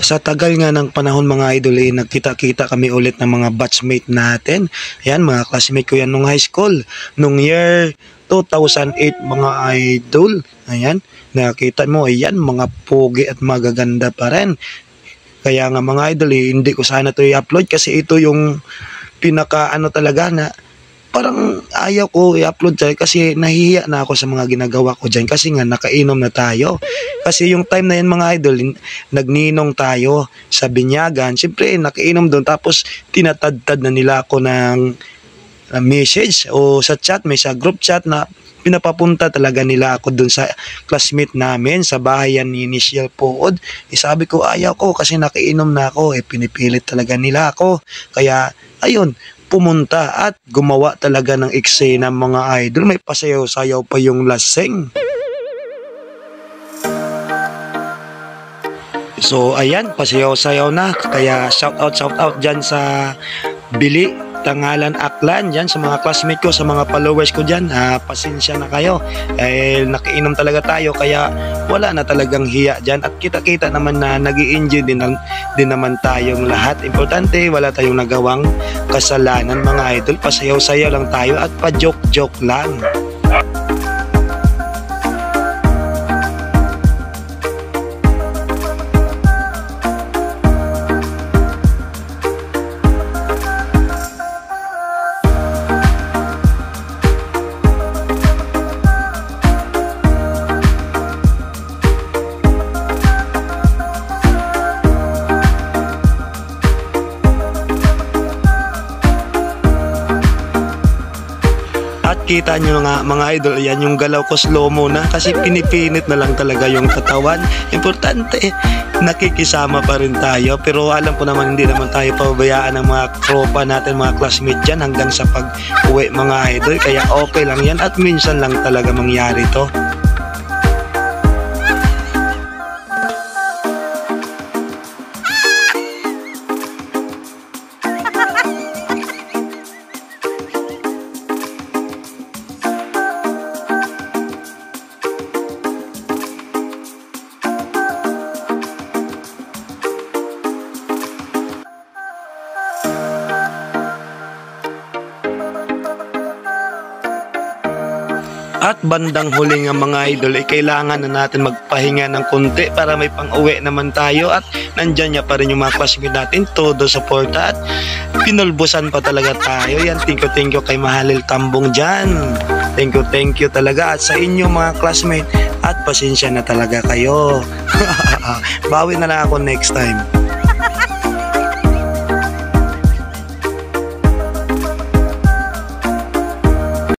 Sa tagal nga ng panahon mga idol, nagkita-kita kami ulit ng mga batchmate natin. Ayan, mga classmate ko yan nung high school. Nung year 2008 mga idol. Ayan, nakita mo, ayan, mga pogi at magaganda pa rin. Kaya nga mga idol, hindi ko sana to i-upload kasi ito yung pinaka talaga na parang ayaw ko i-upload dyan kasi nahihiya na ako sa mga ginagawa ko dyan kasi nga nakainom na tayo. Kasi yung time na yan mga idol, nagninong tayo sa binyagan. Siyempre nakainom doon tapos tinatadtad na nila ako ng message o sa chat, may sa group chat na pinapapunta talaga nila ako doon sa classmate namin sa bahayan ni Initial Pood. Sabi ko ayaw ko kasi nakainom na ako, pinipilit talaga nila ako. Kaya ayun, pumunta at gumawa talaga ng eksena mga idol. May pasayaw-sayaw pa yung lasing. So ayan, pasayaw-sayaw na. Kaya shout out dyan sa Bili Tangalan Aklan dyan sa mga classmate ko, sa mga followers ko dyan. Pasensya na kayo. Nakainom talaga tayo kaya wala na talagang hiya dyan. At kita-kita naman na nag-i-enjoy din naman tayong lahat. Importante, wala tayong nagawang kasalanan mga idol. Pasayaw-sayaw lang tayo at pa-joke-joke lang. At kita nyo nga mga idol, yan yung galaw ko slow mo na kasi pinipinit na lang talaga yung katawan. Importante, nakikisama pa rin tayo pero alam ko naman hindi naman tayo pababayaan ng mga tropa natin, mga classmate dyan hanggang sa pag-uwi mga idol. Kaya okay lang yan at minsan lang talaga mangyari to. At bandang huli nga mga idol, kailangan na natin magpahinga ng konti para may pang-uwi naman tayo. At nandyan niya pa rin yung mga classmate natin, todo suporta at pinulbusan pa talaga tayo. Yan, thank you kay Mahalil Tambong dyan. Thank you talaga. At sa inyo mga classmate, at pasensya na talaga kayo. Bawi na lang ako next time.